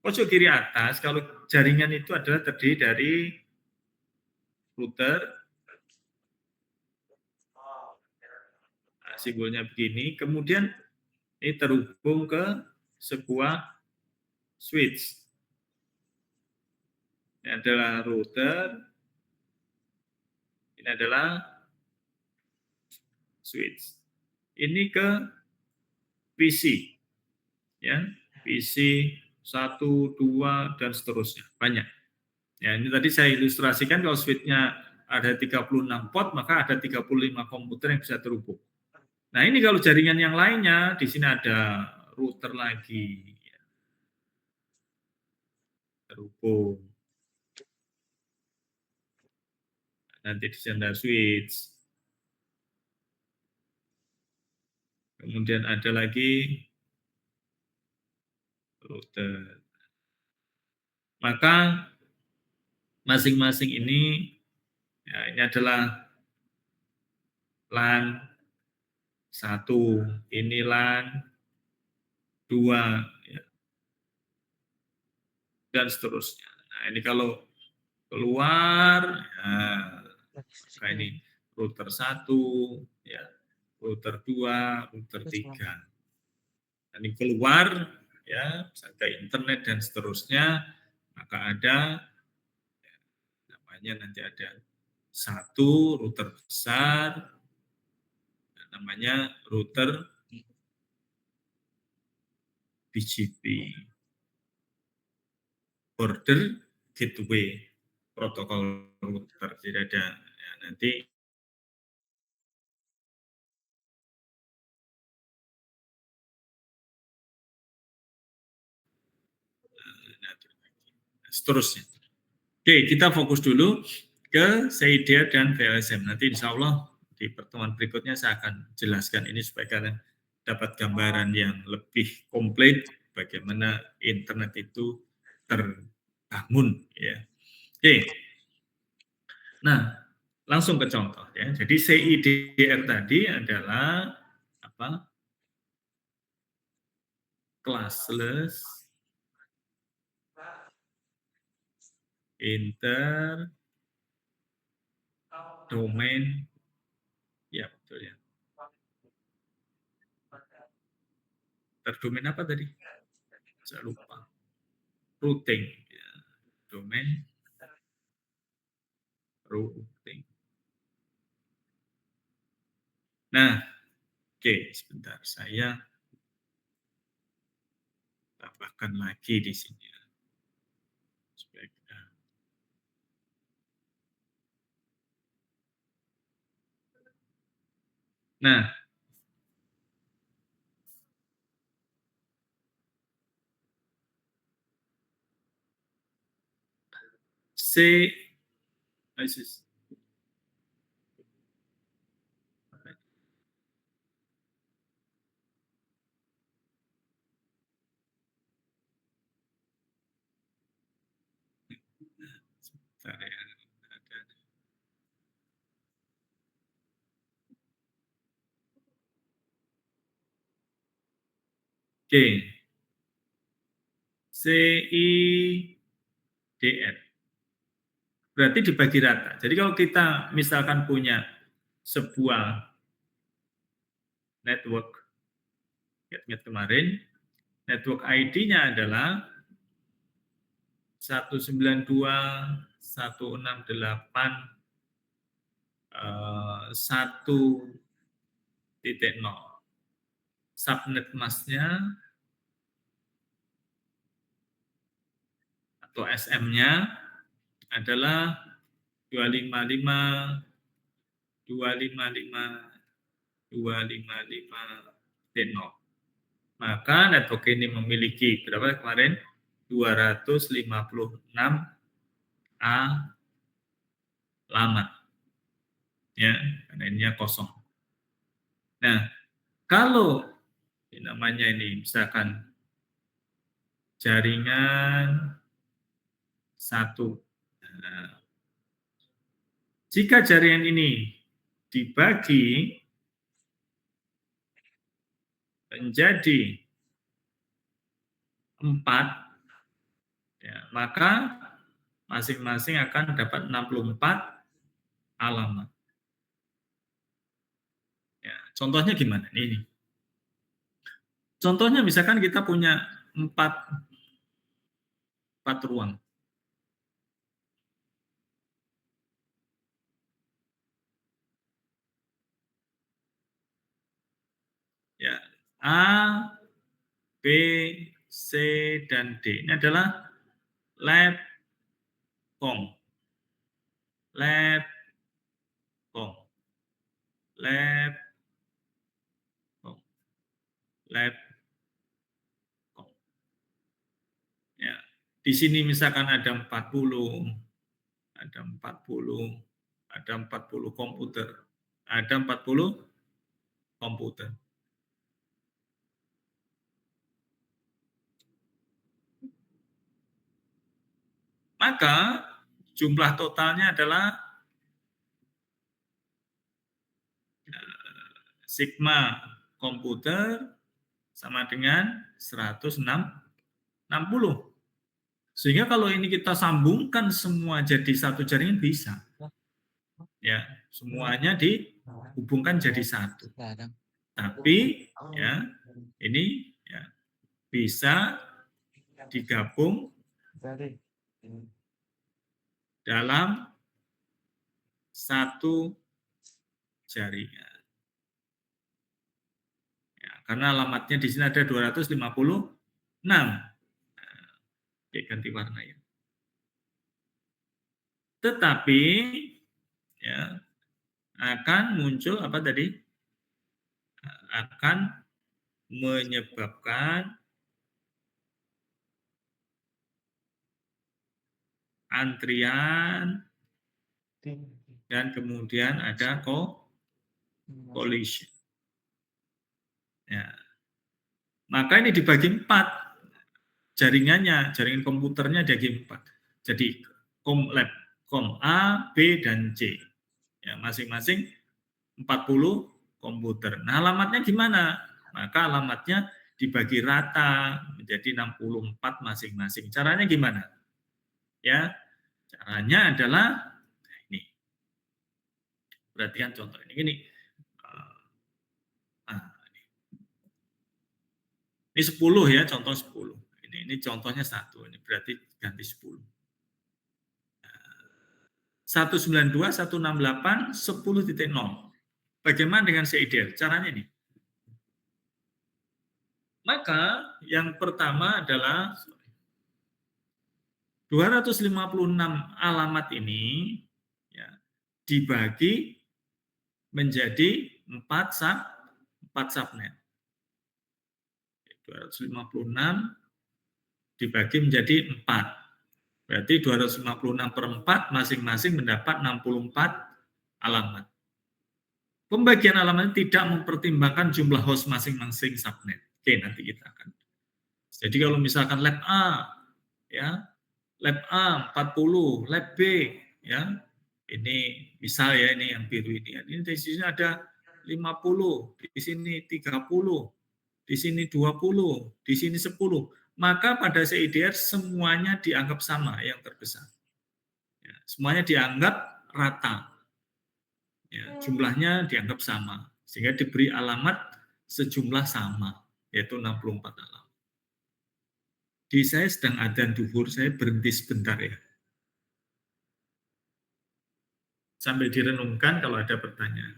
pojok kiri atas, kalau jaringan itu adalah terdiri dari router, nah, simbolnya begini, kemudian ini terhubung ke sebuah switch. Ini adalah router, ini adalah switch. Ini ke PC, ya, PC 1, 2, dan seterusnya, banyak. Ya, ini tadi saya ilustrasikan kalau switch-nya ada 36 port, maka ada 35 komputer yang bisa terhubung. Nah, ini kalau jaringan yang lainnya, di sini ada router lagi, ya, terhubung. Nanti di sini ada switch. Kemudian ada lagi router. Maka masing-masing ini, ya, ini adalah LAN 1, ini LAN 2, ya, dan seterusnya. Nah, ini kalau keluar, ya, maka ini router 1, ya, router 2, router 3. Ini keluar, ya, bisa ke internet dan seterusnya, maka ada, ya, namanya nanti ada satu router besar, namanya router BGP, Border Gateway Protocol Router. Jadi ada, ya, nanti seterusnya. Oke, kita fokus dulu ke CIDR dan VLSM. Nanti insya Allah di pertemuan berikutnya saya akan jelaskan ini supaya kalian dapat gambaran yang lebih komplit bagaimana internet itu terbangun. Ya. Oke, nah langsung ke contoh ya. Jadi CIDR tadi adalah apa? Classless inter domain, ya betul ya. Terdomain apa tadi? Saya lupa. Routing, ya. Domain routing. Nah, oke, sebentar saya tambahkan lagi di sini. Nah, C ISIS. Sebentar ya. Oke. CIDR. Berarti dibagi rata. Jadi kalau kita misalkan punya sebuah network, ingat kemarin, network ID-nya adalah 192.168.1.0. Subnet masknya atau SM-nya adalah 255.255.255.0. Maka network ini memiliki berapa kemarin? 256 alamat. Ya, karena ininya kosong. Nah, kalau namanya ini misalkan jaringan 1. Nah, jika jaringan ini dibagi menjadi 4, Ya, maka masing-masing akan dapat 64 alamat. Ya, contohnya gimana? Ini. Contohnya misalkan kita punya 4 ruang. Ya, A, B, C, dan D. Ini adalah lab, kom, lab, kom, lab, kom, lab, kom. Ya, di sini misalkan ada 40, ada 40, ada 40 komputer, ada 40 komputer. Maka jumlah totalnya adalah sigma komputer sama dengan 160. Sehingga kalau ini kita sambungkan semua jadi satu jaringan bisa. Ya, semuanya dihubungkan jadi satu. Tapi ya, ini ya bisa digabung dalam satu jaringan. Ya, karena alamatnya di sini ada 256. Oke, ganti warna ya. Tetapi ya akan muncul apa tadi? Akan menyebabkan antrian dan kemudian ada collision. Ya. Maka ini dibagi 4 jaringannya, jaringan komputernya dibagi 4. Jadi lab, kom A, B, dan C. Ya, masing-masing 40 komputer. Nah, alamatnya gimana? Maka alamatnya dibagi rata menjadi 64 masing-masing. Caranya gimana? Ya, caranya adalah ini. Perhatikan contoh ini. Ini 10 ya, contoh 10. Ini contohnya 1. Ini berarti ganti 10. 192, 168, 10.0. Bagaimana dengan CIDR? Caranya ini. Maka yang pertama adalah 256 alamat ini ya, dibagi menjadi 4 subnet. 256 dibagi menjadi 4. Berarti 256 per 4 masing-masing mendapat 64 alamat. Pembagian alamat tidak mempertimbangkan jumlah host masing-masing subnet. Oke, nanti kita akan. Jadi kalau misalkan lab A, ya, lab A 40, lab B, ya, ini misal ya ini yang biru ini. Ini di sini ada 50, di sini 30, di sini 20, di sini 10. Maka pada CIDR semuanya dianggap sama yang terbesar. Ya, semuanya dianggap rata. Ya, jumlahnya dianggap sama. Sehingga diberi alamat sejumlah sama, yaitu 64 alamat. Di saya sedang adzan duhur, saya berhenti sebentar ya. Sambil direnungkan kalau ada pertanyaan.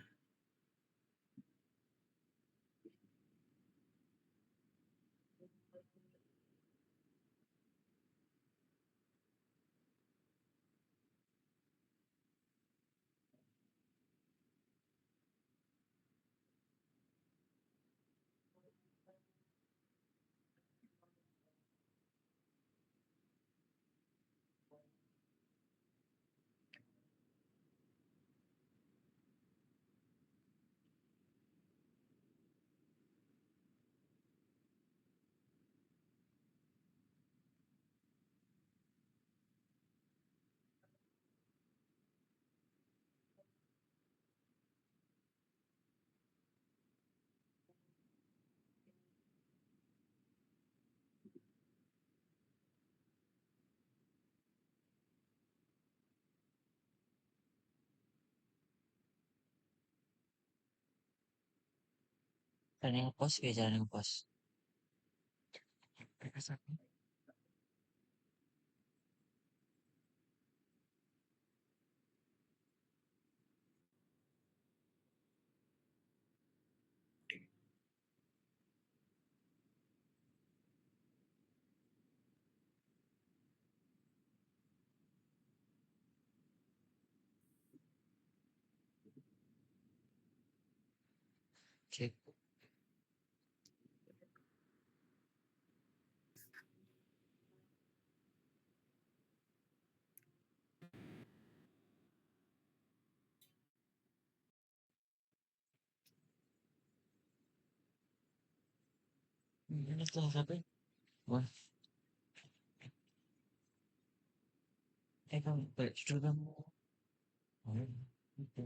Jalan ngepost ya, jalan ngepost. Cek. Ini setelah sampai. Wah, kamu balik judul kamu. Oh, gitu.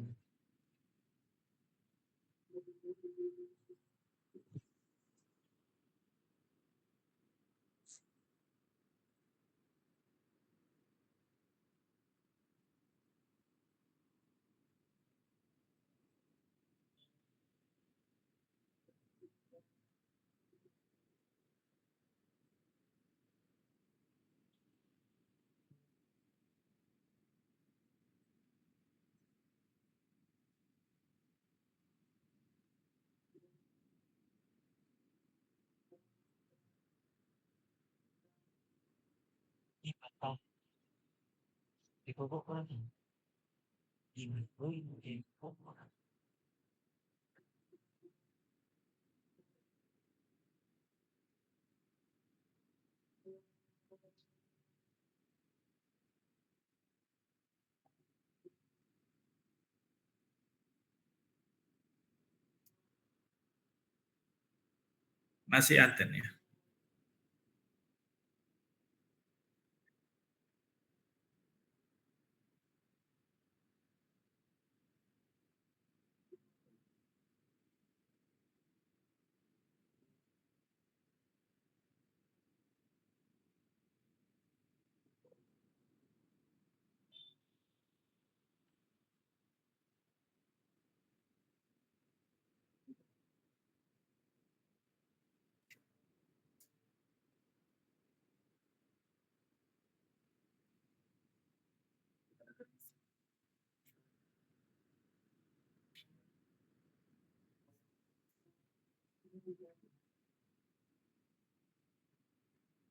Ini patah. Di pokok lagi. Ini, di pokok. Masih Aten ya.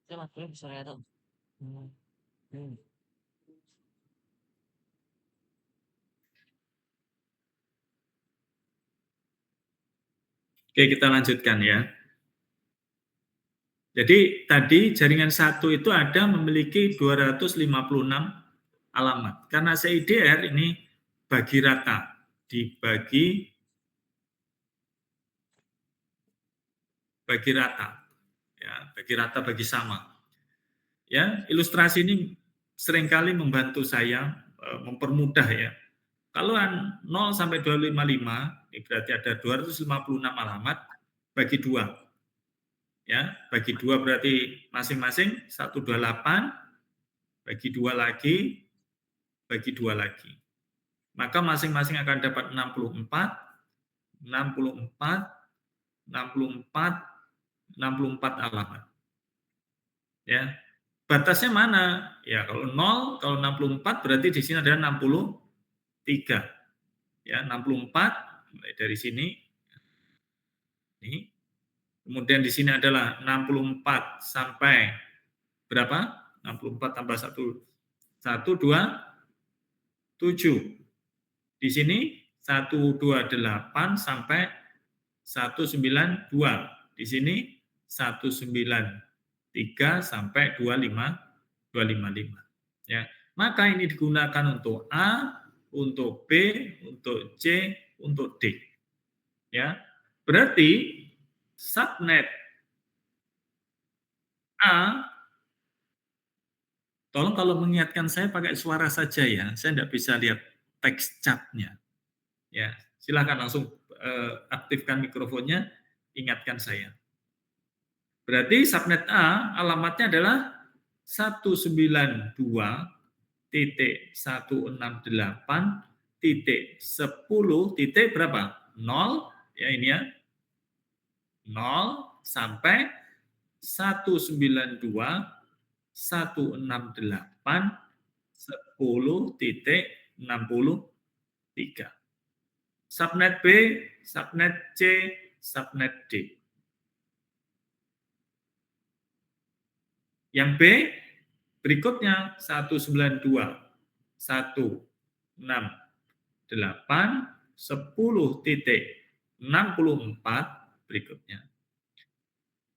Saya matanya bisa lihat tuh. Hmm. Hmm. Oke, kita lanjutkan ya. Jadi tadi jaringan satu itu ada memiliki 256 alamat. Karena CIDR ini bagi rata, dibagi rata. Ya, bagi sama. Ya, ilustrasi ini seringkali membantu saya mempermudah ya. Kalau 0 sampai 255, ini berarti ada 256 alamat bagi 2. Ya, bagi 2 berarti masing-masing 128, bagi 2 lagi, bagi 2 lagi. Maka masing-masing akan dapat 64, 64, 64, 64 alamat. Ya. Batasnya mana? Ya, kalau 0, kalau 64 berarti di sini ada 63. Ya, 64 mulai dari sini. Ini. Kemudian di sini adalah 64 sampai berapa? 64 tambah 1 1 2 7. Di sini 128 sampai 192. Di sini 193 sampai 255. Ya. Maka ini digunakan untuk A, untuk B, untuk C, untuk D. Ya. Berarti subnet A, tolong kalau mengingatkan saya pakai suara saja ya, saya tidak bisa lihat teks chatnya. Ya, silakan langsung aktifkan mikrofonnya, ingatkan saya. Berarti subnet A alamatnya adalah 192.168.10 berapa? 0 ya ini ya. 0 sampai 192.168.10.63. Subnet B, subnet C, subnet D. Yang B berikutnya 192.168.10.64 berikutnya.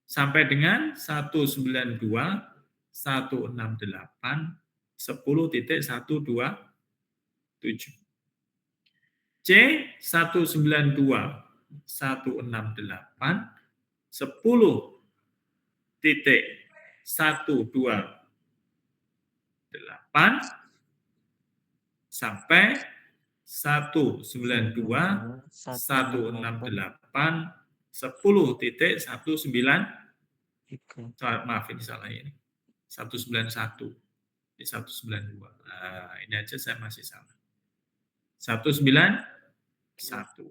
Sampai dengan 192.168.10.127. C 192.168.10.128 sampai 192.168.10.19. Maaf ini salah ini. 191. Ini 192. Nah, ini aja saya masih salah. 191.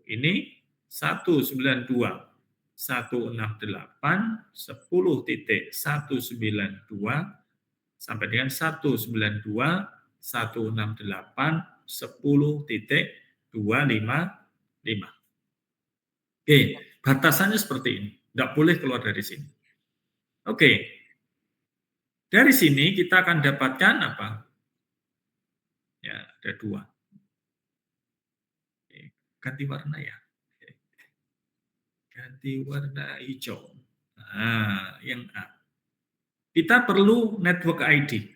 Ini 192.168.10.192 sampai dengan 192.168.10.255. Oke, batasannya seperti ini. Tidak boleh keluar dari sini. Oke. Dari sini kita akan dapatkan apa? Ya, ada 2. Oke, ganti warna ya. Oke. Ganti warna hijau. Nah, yang A. Kita perlu network ID.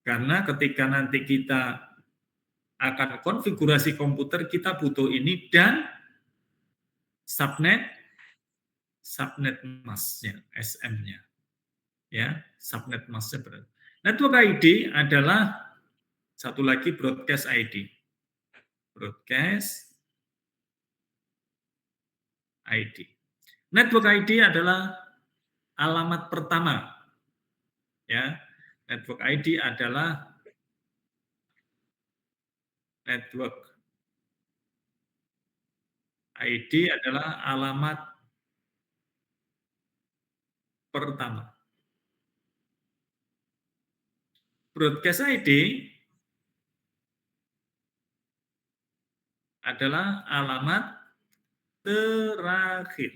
Karena ketika nanti kita akan konfigurasi komputer, kita butuh ini dan subnet mask-nya, SM-nya. Ya, subnet mask-nya berarti. Network ID adalah satu lagi broadcast ID. Broadcast ID. Network ID adalah alamat pertama. Ya, network ID adalah network ID adalah alamat pertama. Broadcast ID adalah alamat terakhir.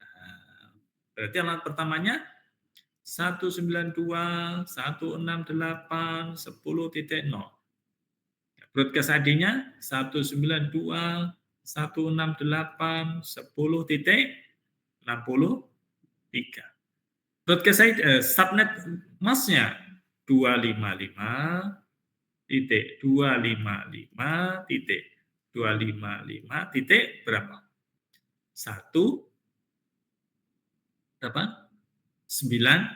Nah, berarti alamat pertamanya 192.168.10.0. Broadcast ID-nya 192.168.10.63. Broadcast ID, subnet mask-nya 255.255.255 titik berapa? 1 berapa? 92.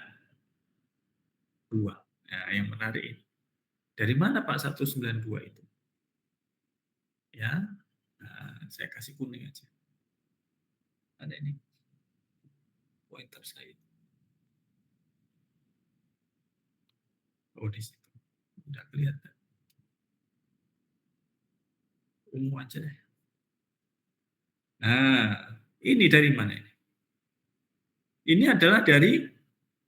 Nah, yang menarik ini. Dari mana Pak 192 itu? Ya, nah, saya kasih kuning aja. Ada ini pointer saya. Oh, di situ. Udah kelihatan. Ungu aja deh. Nah, ini dari mana ini? Ini adalah dari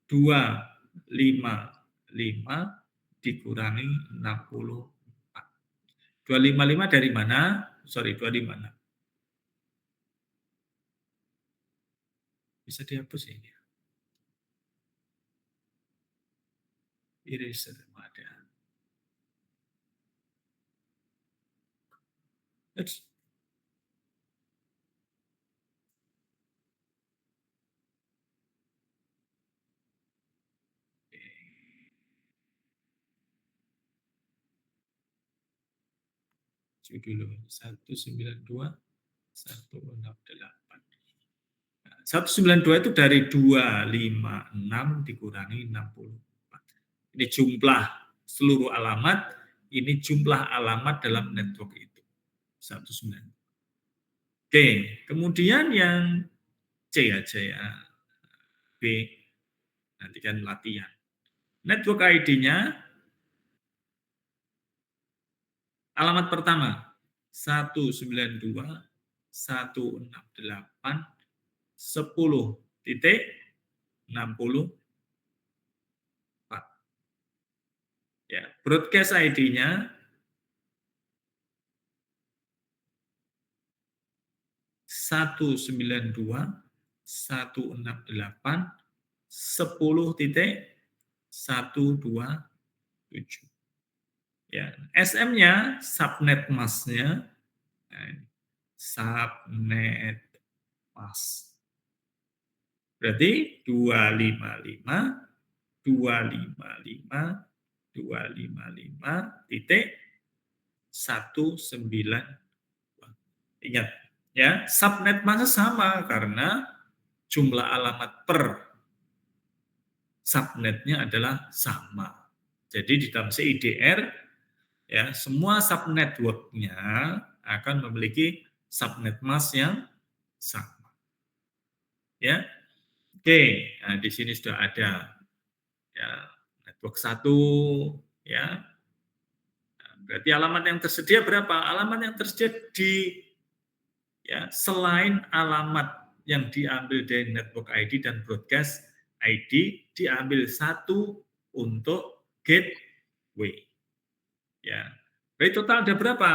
255 dikurangi 64. 255 dari mana? Sorry, 2 di mana? Bisa dihapus ini. Eraser ada. Oops. Dulu 192.168. 192 itu dari 256 dikurangi 64. Ini jumlah seluruh alamat, ini jumlah alamat dalam network itu. 192. Oke, kemudian yang C aja ya. B, nanti kan latihan. Network ID-nya, alamat pertama, 192 168 10.64. Ya, broadcast ID-nya 192.168 10.127. Ya, SM-nya subnet mask-nya subnet mask. Berarti 255.255.190. Ingat ya, subnet mask sama karena jumlah alamat per subnetnya adalah sama. Jadi di dalam CIDR ya, semua subnetwork-nya akan memiliki subnet mask yang sama. Ya. Oke, nah di sini sudah ada ya network 1 ya. Nah, berarti alamat yang tersedia berapa? Alamat yang tersedia selain alamat yang diambil dari network ID dan broadcast ID, diambil satu untuk gateway. Ya. Berarti total ada berapa?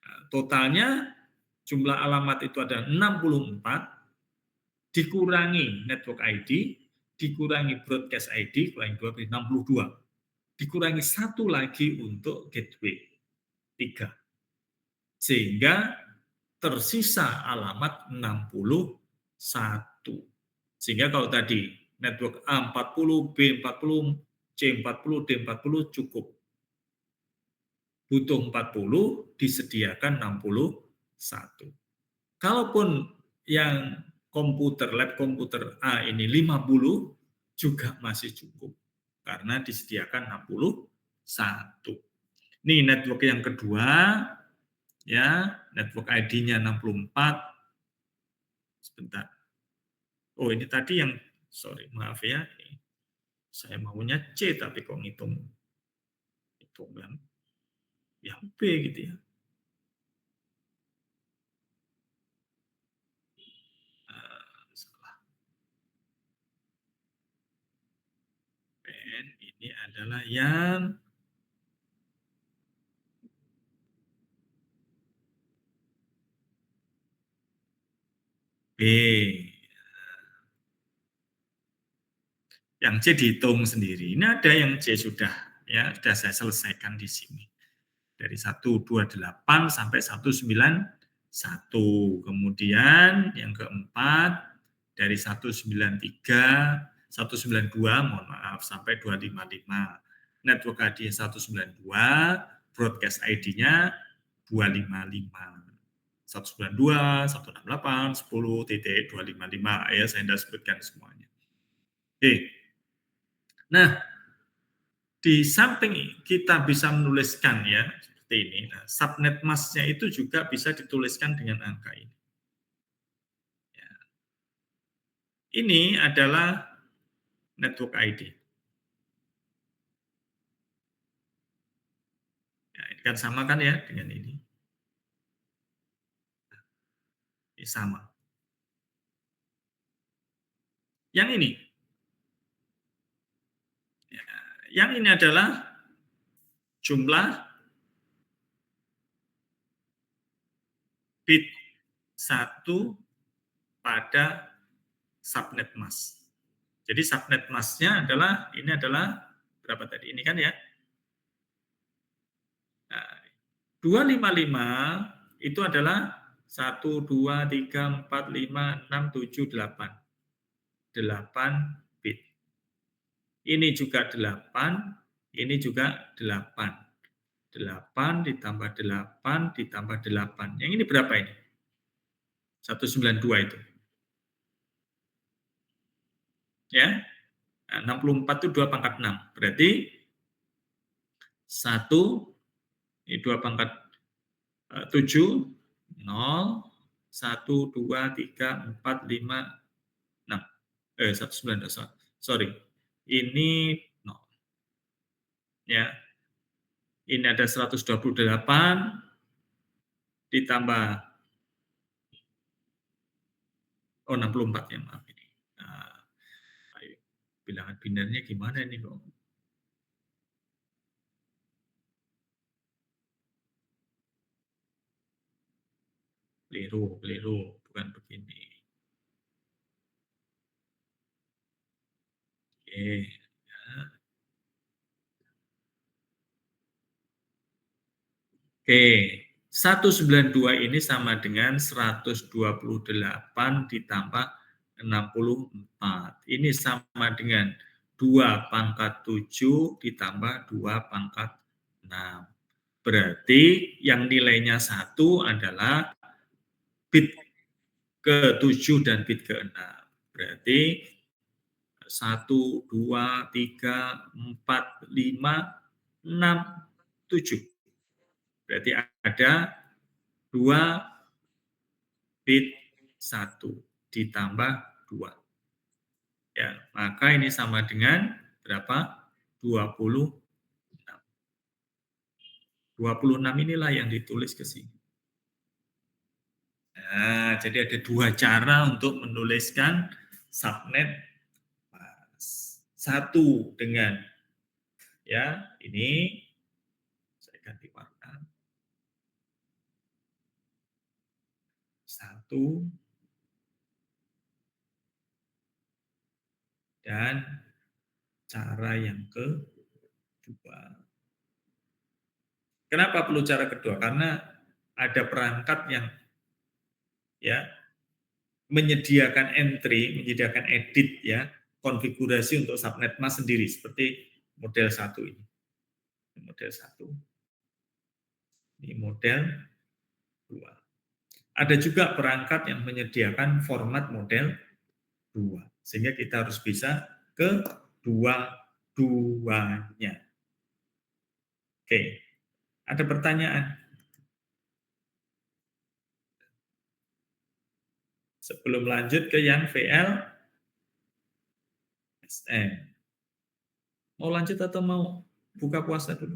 Nah, totalnya jumlah alamat itu ada 64, dikurangi network ID, dikurangi broadcast ID, kurangi 2 berarti 62. Dikurangi satu lagi untuk gateway, 3. Sehingga tersisa alamat 61. Sehingga kalau tadi network A 40, B 40, C 40, D 40 cukup. Butuh 40, disediakan 61. Kalaupun yang komputer, lab komputer A ini 50, juga masih cukup. Karena disediakan 61. Ini network yang kedua, ya, network ID-nya 64. Sebentar. Oh, ini tadi yang, sorry, maaf ya. Saya maunya C, tapi kok ngitung yang B gitu ya. Salah. PN ini adalah yang B. Yang C dihitung sendiri. Ini ada yang C sudah saya selesaikan di sini. Dari 128 sampai 191. Kemudian yang keempat dari 192 mohon maaf sampai 255. Network ID 192, broadcast ID-nya 255. 192, 168, 10.255 ya, saya sudah sebutkan semuanya. Oke. Nah, di samping kita bisa menuliskan ya seperti ini. Nah, subnet mask-nya itu juga bisa dituliskan dengan angka ini. Ya. Ini adalah network ID. Ya, ini kan sama kan ya dengan ini. Ini sama. Yang ini. Ya, yang ini adalah jumlah bit 1 pada subnet mask. Jadi subnet mask-nya adalah, ini adalah berapa tadi? Ini kan ya. Nah, 255 itu adalah 1, 2, 3, 4, 5, 6, 7, 8. 8 bit. Ini juga 8, ini juga 8. 8 ditambah 8 ditambah 8. Yang ini berapa ini? 192 itu. Ya. Nah, 64 itu 2 pangkat 6. Berarti 1, ini 2 pangkat 7, 0, 1, 2, 3, 4, 5, 6. 192, sorry. Ini 0. Ya. Ini ada 128 ditambah Oh 64 ya, maaf ini. Nah, ayo, bilangan binarnya gimana ini kok? Keliru, bukan begini. Oke, ya. Oke, 192 ini sama dengan 128 ditambah 64. Ini sama dengan 2 pangkat 7 ditambah 2 pangkat 6. Berarti yang nilainya 1 adalah bit ke-7 dan bit ke-6. Berarti 1, 2, 3, 4, 5, 6, 7. Berarti ada 2 bit 1 ditambah 2. Ya, maka ini sama dengan berapa? 26. 26 inilah yang ditulis ke sini. Nah, jadi ada 2 cara untuk menuliskan subnet. Satu dengan, ya, ini saya ganti warna. 1 dan cara yang kedua. Kenapa perlu cara kedua? Karena ada perangkat yang, ya, menyediakan entry, menyediakan edit, ya, konfigurasi untuk subnet mask sendiri seperti model 1 ini. Model 1. Ini model 2. Ada juga perangkat yang menyediakan format model 2. Sehingga kita harus bisa ke dua-duanya. Oke, ada pertanyaan? Sebelum lanjut ke yang VLSM. Mau lanjut atau mau buka puasa dulu?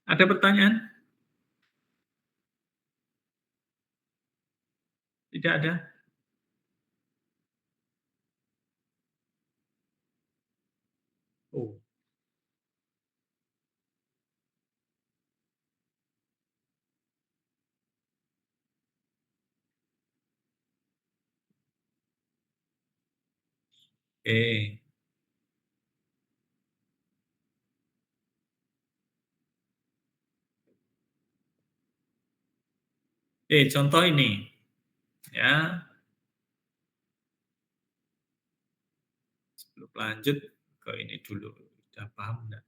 Ada pertanyaan? Tidak ada? Oh, oke. Contoh ini, ya. Sebelum lanjut ke ini dulu, udah paham enggak?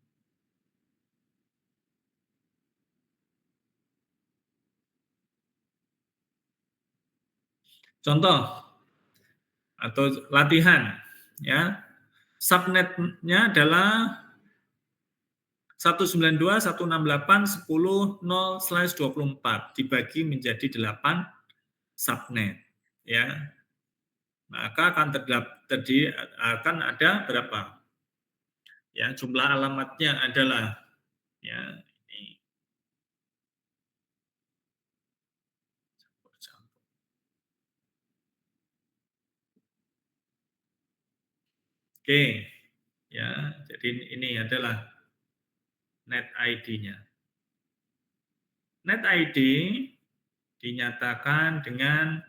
Contoh atau latihan, ya. Subnetnya adalah 192.168.10.0/24 dibagi menjadi 8 subnet, ya. Maka akan terdiri akan ada berapa? Ya, jumlah alamatnya adalah, ya, ini. Oke, ya. Jadi ini adalah net ID-nya. Net ID dinyatakan dengan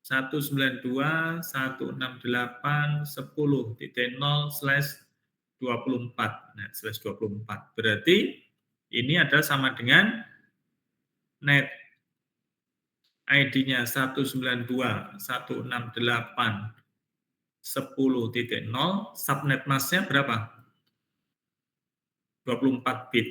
192.168.10.0/24. Nah, /24. Berarti ini adalah sama dengan net ID-nya 192.168.10.0, subnet mask-nya berapa? 24 bit.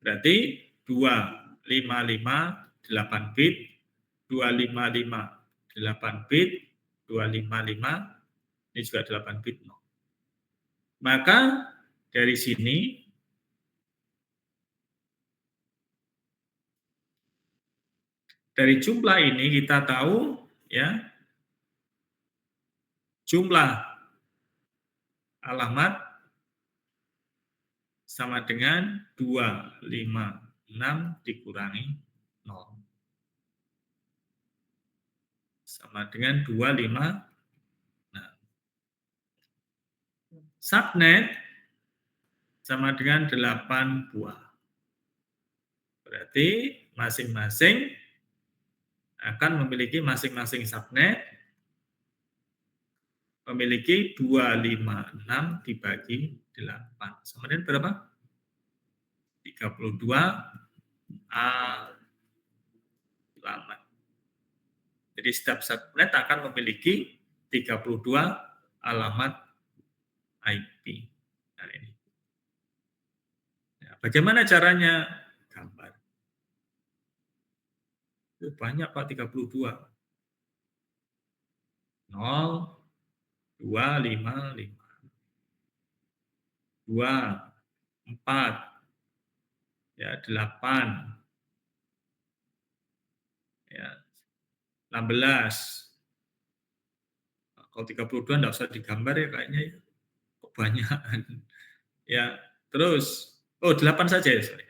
Berarti 255 bit, 255 bit, 255, ini juga 8 bit. Maka dari sini dari jumlah ini kita tahu, ya, jumlah alamat sama dengan 256 dikurangi 0. Sama dengan 256. Subnet sama dengan 8 buah. Berarti masing-masing akan memiliki masing-masing subnet memiliki 256 dibagi 8. Sama dengan berapa? 32 alamat. Jadi setiap subnet akan memiliki 32 alamat IP. Nah, ini. Nah, bagaimana caranya? Gambar. Banyak Pak, 32. 0, 2, 5, 5. 2, 4, ya 8, ya 16. Nah, kalau 32 enggak usah digambar ya kayaknya ya. Kebanyakan. Ya, terus 8 saja ya, sorry.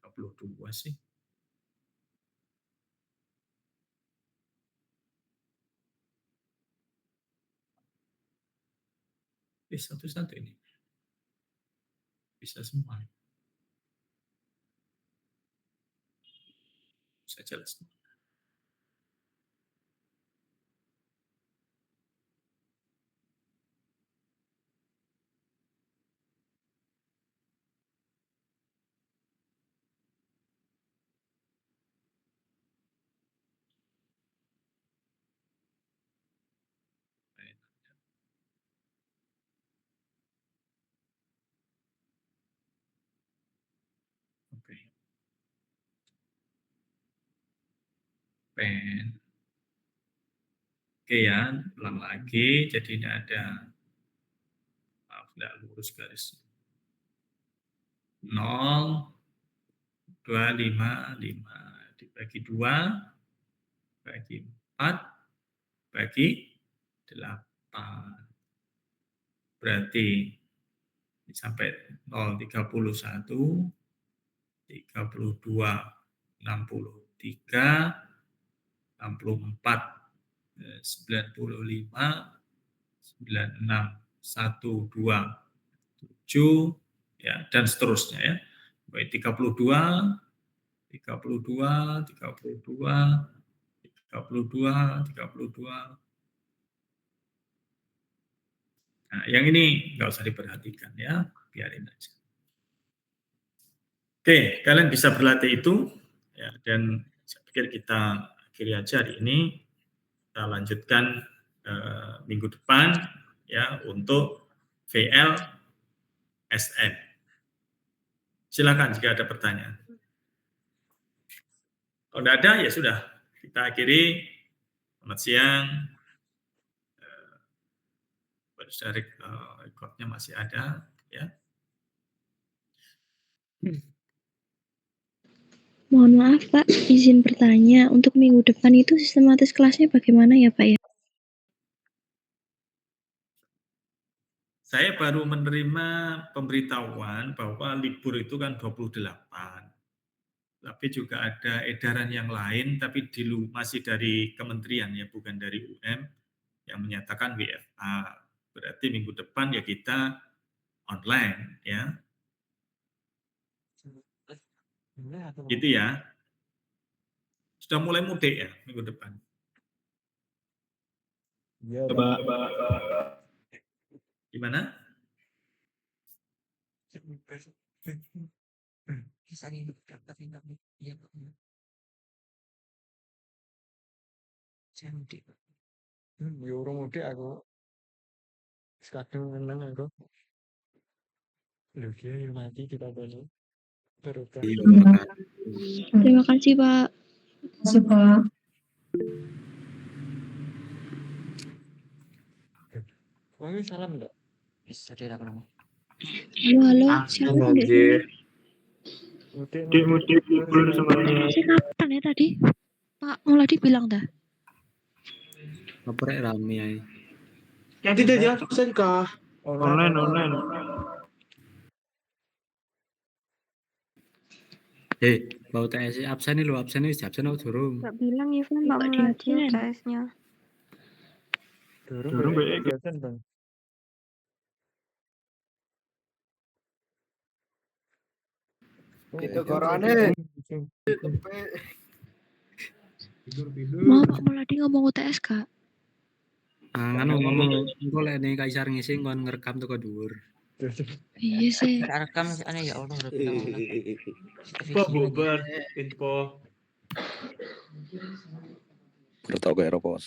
32 sih. Satu-satu ini. Bisa semua. Bisa jelas. Oke. Pen. Oke ya, ulang lagi. Jadi ini ada, maaf tidak lurus garis. 0, 2, 5, 5 dibagi 2, bagi 4, bagi 8. Berarti sampai 0, 31, 32, 63, 64, 95, 96, 1, 2, 7, ya, dan seterusnya ya. Baik 32, 32, 32, 32, 32. Nah, yang ini nggak usah diperhatikan ya, biarin aja. Oke, kalian bisa berlatih itu ya, dan saya pikir kita akhiri aja hari ini. Kita lanjutkan minggu depan ya untuk VLSN. Silakan jika ada pertanyaan. Kalau tidak ada ya sudah, kita akhiri. Selamat siang. Rekodnya masih ada ya. Mohon maaf Pak, izin bertanya, untuk minggu depan itu sistematis kelasnya bagaimana ya Pak ya? Saya baru menerima pemberitahuan bahwa libur itu kan 28. Tapi juga ada edaran yang lain, tapi masih dari kementerian ya, bukan dari UM, yang menyatakan WFA. Berarti minggu depan ya kita online ya. Gitu ya. Sudah mulai mudik ya minggu depan. Iya, Pak. Gimana? Urung mudik aku. Kadang menang aku. Lho kiai mati kita balik. Berubah. Terima kasih Pak. Wangi salam enggak? Bisa direkam. Halo, siapa nggak? Mudik libur semuanya. Saya kapan ya tadi? Pak Muladi bilang dah. Apa rame ya? Nanti dia absen kah? Online. Bau TS absen nih lo, absen wis absen apa durung? Mbak bilang Ivan Mbak Mbak Muladi Dian. UTS-nya. Durung Be. biasa Bang. Gitu korone. Mau Pak Muladi ngomong UTS Kak? Ngomong engko lek ning Kaisar ngisi kon ngerekam teko dhuwur. Iya sih. Tak rekam aneh ya Allah udah bilang ulang. Wah, bubar info. Kurang tahu kayak rokok.